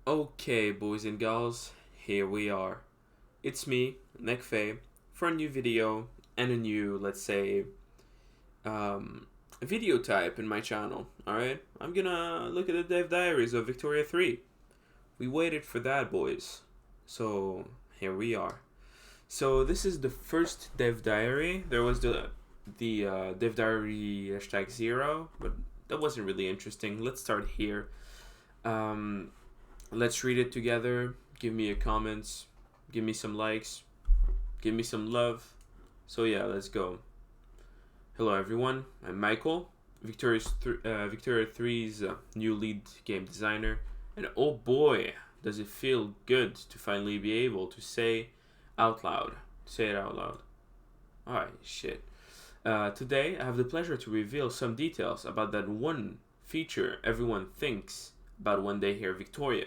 Okay, boys and girls, here we are. It's me, Nekfe, for a new video and a new, let's say, um, video type in my channel. Alright? I'm gonna look at the Dev Diaries of Victoria 3. We waited for that, boys. So, here we are. So, this is the first Dev Diary. There was the Dev Diary #0, but that wasn't really interesting. Let's start here. Um, let's read it together. Give me your comments. Give me some likes. Give me some love. So yeah, let's go. Hello everyone. I'm Michael, Victoria 3's new lead game designer, and oh boy, does it feel good to finally be able to say it out loud. Alright, shit. Today I have the pleasure to reveal some details about that one feature everyone thinks about when they hear Victoria,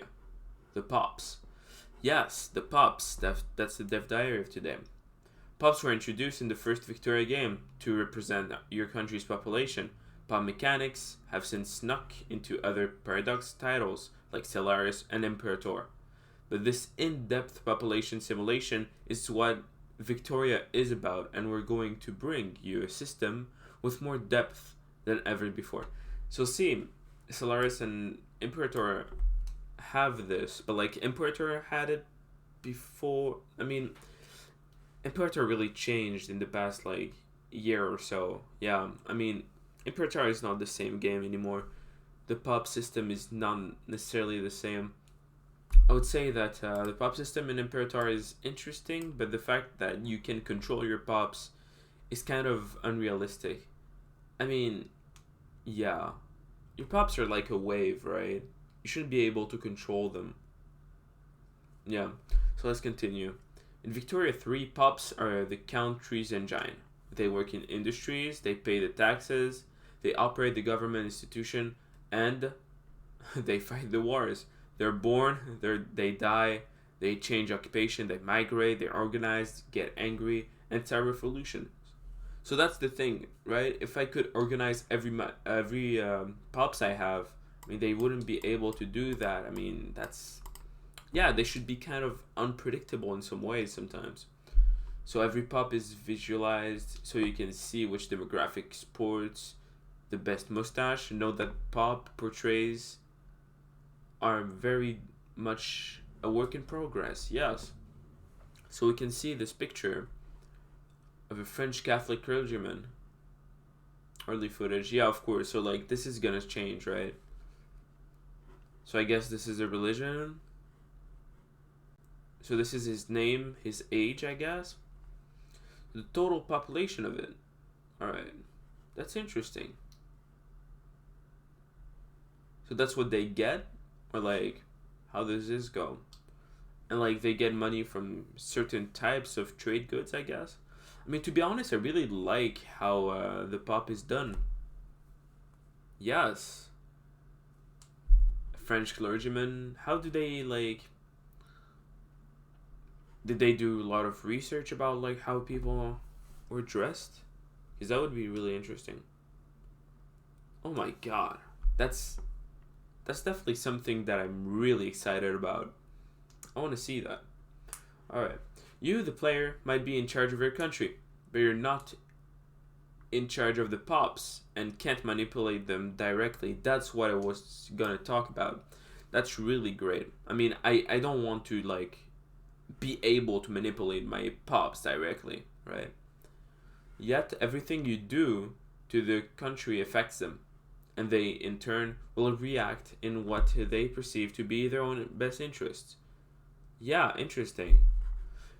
the pops. Yes, the pops. That's the Dev Diary of today. Pops were introduced in the first Victoria game to represent your country's population. Pop mechanics have since snuck into other Paradox titles like Stellaris and Imperator. But this in-depth population simulation is what Victoria is about, and we're going to bring you a system with more depth than ever before. So see, Stellaris and Imperator have this, but like Imperator had it before. I mean, Imperator really changed in the past like year or so. Yeah, I mean, Imperator is not the same game anymore. The pop system is not necessarily the same. I would say that the pop system in Imperator is interesting, but the fact that you can control your pops is kind of unrealistic. I mean, yeah, your pops are like a wave, right? You shouldn't be able to control them. Yeah, so let's continue. In Victoria 3, pops are the country's engine. They work in industries, they pay the taxes, they operate the government institution, and they fight the wars. They're born, they die, they change occupation, they migrate, they organize, get angry, and start revolution. So that's the thing, right? If I could organize every pops I have, I mean, they wouldn't be able to do that. I mean, that's yeah, they should be kind of unpredictable in some ways sometimes. So every pop is visualized so you can see which demographic sports the best mustache. Note that pop portrays are very much a work in progress, yes. So we can see this picture of a French Catholic clergyman. Early footage, yeah, of course. So like this is gonna change, right? So I guess this is a religion. So this is his name, his age, I guess. The total population of it. Alright. That's interesting. So that's what they get? Or like, how does this go? And like they get money from certain types of trade goods, I guess. I mean, to be honest, I really like how the pop is done. Yes. French clergyman. How do they like did they do a lot of research about like how people were dressed? Because that would be really interesting. Oh my god, that's that's definitely something that I'm really excited about. I want to see that. All right, you, the player, might be in charge of your country, but you're not in charge of the pops and can't manipulate them directly. That's what I was gonna talk about. That's really great. I mean, I don't want to like be able to manipulate my pops directly, right? Yet everything you do to the country affects them, and they in turn will react in what they perceive to be their own best interests. Yeah, interesting.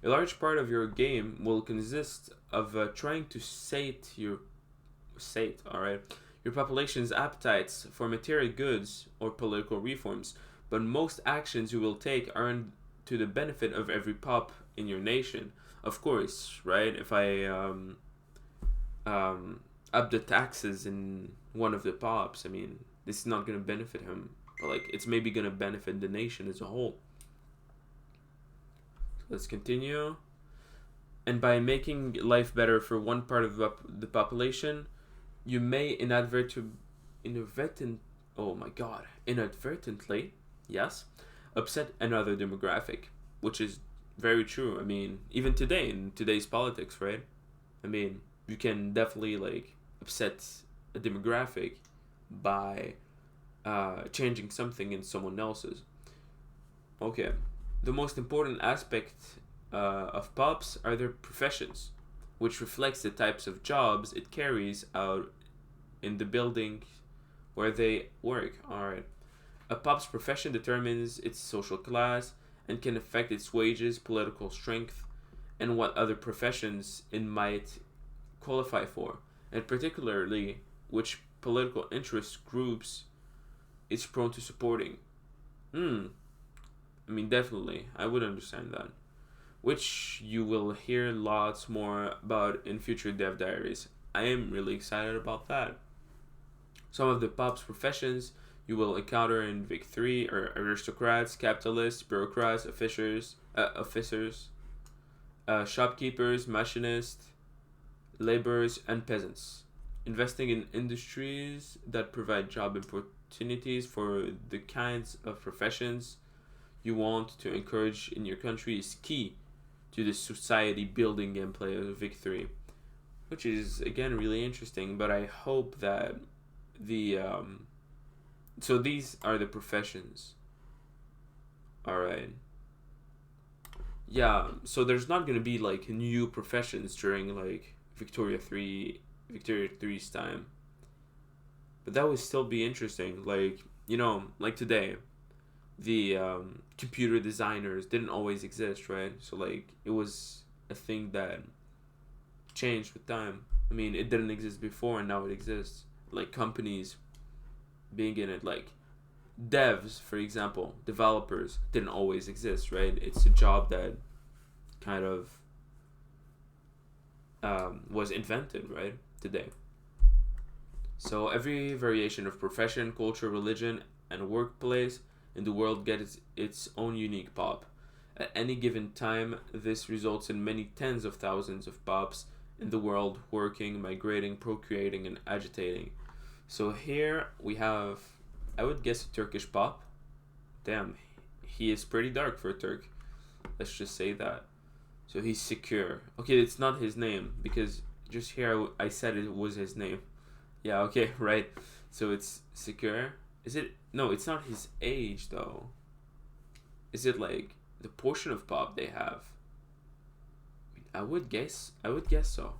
A large part of your game will consist of trying to all right, your population's appetites for material goods or political reforms, but most actions you will take aren't to the benefit of every pop in your nation. Of course, right? If I um, up the taxes in one of the pops, I mean, this is not gonna benefit him, but like it's maybe gonna benefit the nation as a whole. So let's continue. And by making life better for one part of the population, you may inadvertently, oh my god, inadvertently, yes, upset another demographic, which is very true. I mean, even today in today's politics, right? I mean, you can definitely like upset a demographic by changing something in someone else's. Okay, the most important aspect of pubs are their professions, which reflects the types of jobs it carries out in the building where they work. Alright. A pub's profession determines its social class and can affect its wages, political strength, and what other professions it might qualify for, and particularly which political interest groups it's prone to supporting. I mean, definitely, I would understand that. Which you will hear lots more about in future Dev Diaries. I am really excited about that. Some of the pub's professions you will encounter in Vic 3 are aristocrats, capitalists, bureaucrats, officers, shopkeepers, machinists, laborers, and peasants. Investing in industries that provide job opportunities for the kinds of professions you want to encourage in your country is key to the society building gameplay of Vic 3, which is again really interesting. But I hope that the so these are the professions. All right. Yeah. So there's not gonna be like new professions during like Victoria 3's time, but that would still be interesting. Like like today, the computer designers didn't always exist, right? So like it was a thing that changed with time. I mean, it didn't exist before and now it exists. Like companies being in it, like devs, for example, developers didn't always exist, right? It's a job that kind of was invented, right, today. So every variation of profession, culture, religion, and workplace in the world gets its own unique pop. At any given time, this results in many tens of thousands of pops in the world working, migrating, procreating, and agitating. So here we have, I would guess, a Turkish pop. Damn, he is pretty dark for a Turk. Let's just say that. So he's secure. Okay, it's not his name because just here I said it was his name. Yeah, okay, right. So it's secure. Is it? No, it's not his age though. Is it like the portion of pop they have? I would guess so.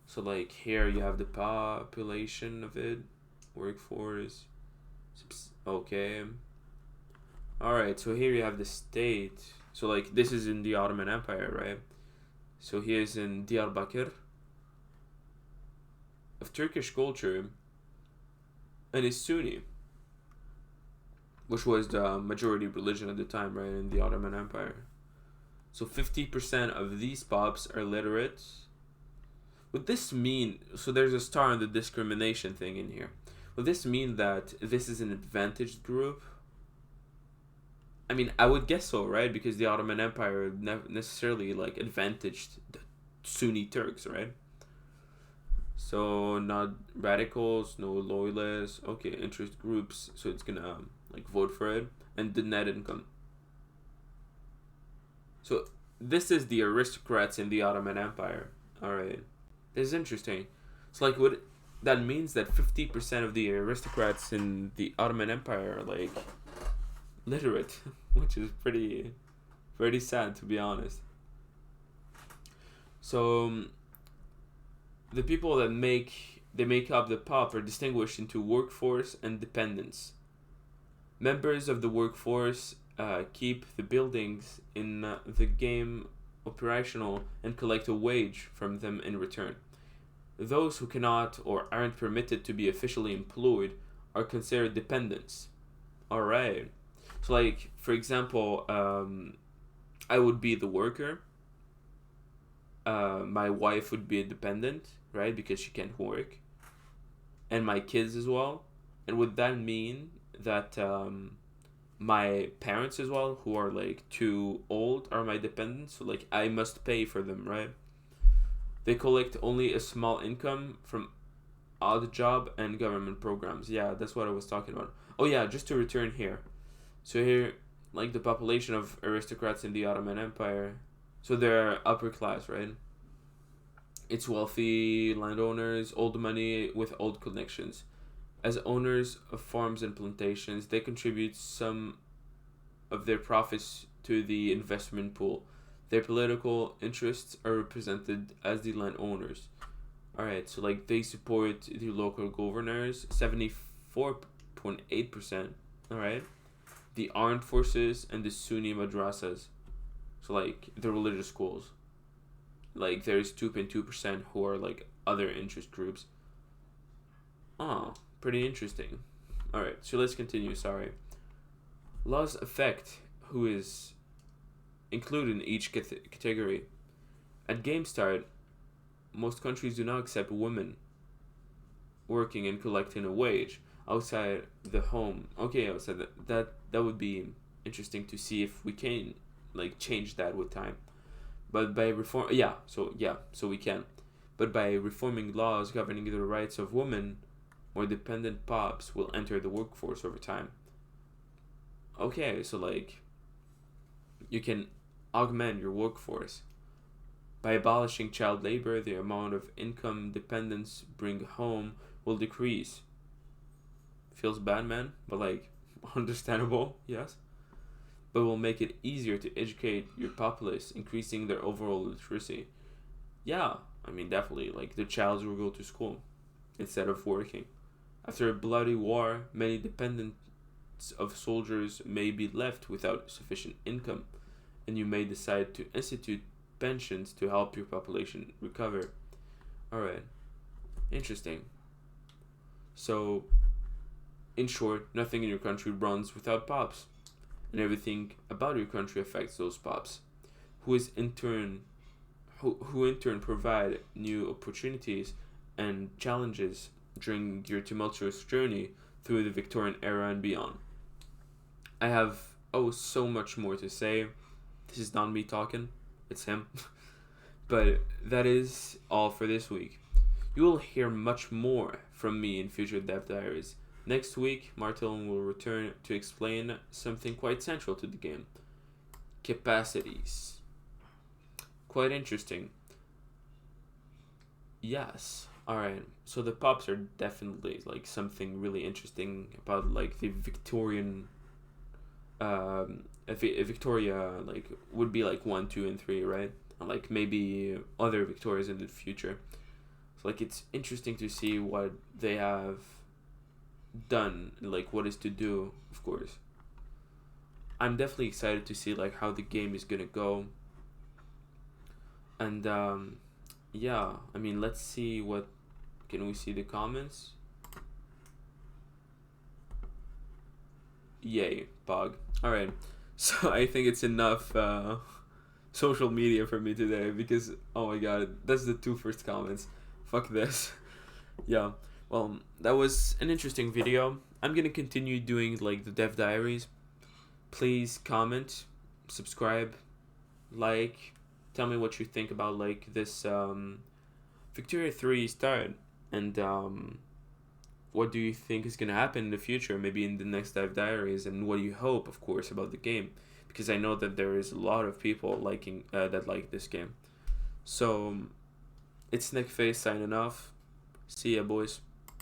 So like here you have the population of it, workforce. Okay. All right. So here you have the state. So like this is in the Ottoman Empire, right? So here's in Diyarbakir. Of Turkish culture, and is Sunni, which was the majority religion at the time, right, in the Ottoman Empire. So 50% of these pops are literate. Would this mean, so there's a star on the discrimination thing in here. Would this mean that this is an advantaged group? I mean, I would guess so, right? Because the Ottoman Empire never necessarily like advantaged the Sunni Turks, right? So not radicals, no loyalists. Okay, interest groups. So it's gonna like vote for it, and the net income. So this is the aristocrats in the Ottoman Empire. All right, this is interesting. It's like what that means that 50% of the aristocrats in the Ottoman Empire are like literate, which is pretty sad to be honest. So the people that make up the pop are distinguished into workforce and dependents. Members of the workforce keep the buildings in the game operational and collect a wage from them in return. Those who cannot or aren't permitted to be officially employed are considered dependents. Alright. So like, for example, I would be the worker. My wife would be a dependent, right? Because she can't work. And my kids as well. And would that mean that my parents as well, who are like too old, are my dependents? So like I must pay for them, right? They collect only a small income from odd job and government programs. Yeah, that's what I was talking about. Oh yeah, just to return here. So here like the population of aristocrats in the Ottoman Empire. So they're upper class, right? It's wealthy landowners, old money with old connections. As owners of farms and plantations, they contribute some of their profits to the investment pool. Their political interests are represented as the landowners. Alright, so like they support the local governors, 74.8%. Alright. The armed forces and the Sunni madrasas. So like the religious schools. Like there's 2.2% who are like other interest groups. Oh, pretty interesting. Alright, so let's continue, sorry. Laws affect who is included in each category. At game start, most countries do not accept women working and collecting a wage outside the home. Okay, outside that would be interesting to see if we can like change that with time. But by so we can. But by reforming laws governing the rights of women, more dependent pops will enter the workforce over time. Okay, so like you can augment your workforce. By abolishing child labor, the amount of income dependents bring home will decrease. Feels bad, man, but like understandable, yes. But will make it easier to educate your populace, increasing their overall literacy. Yeah, I mean definitely. Like the child will go to school instead of working. After a bloody war, many dependents of soldiers may be left without sufficient income, and you may decide to institute pensions to help your population recover. Alright, interesting. So, in short, nothing in your country runs without pops, and everything about your country affects those pops, who in turn provide new opportunities and challenges during your tumultuous journey through the Victorian era and beyond. I have so much more to say. This is not me talking, it's him. But that is all for this week. You will hear much more from me in future Dev Diaries. Next week, Martin will return to explain something quite central to the game: capacities. Quite interesting. Yes. Alright. So the pops are definitely like something really interesting about like the Victorian Victoria, like would be like 1, 2, and 3, right? And like maybe other Victorias in the future. So like it's interesting to see what they have done, like what is to do, of course. I'm definitely excited to see like how the game is gonna go. And yeah, I mean, let's see what can we see the comments. Yay, Pog. Alright, so I think it's enough social media for me today because, oh my god, that's the 2 first comments. Fuck this. Yeah, well, that was an interesting video. I'm gonna continue doing like the Dev Diaries. Please comment, subscribe, like, tell me what you think about like this Victoria 3 start, and what do you think is gonna happen in the future, maybe in the next Dev Diaries, and what do you hope, of course, about the game, because I know that there is a lot of people liking that like this game. So it's Nick Face signing off. See ya, boys.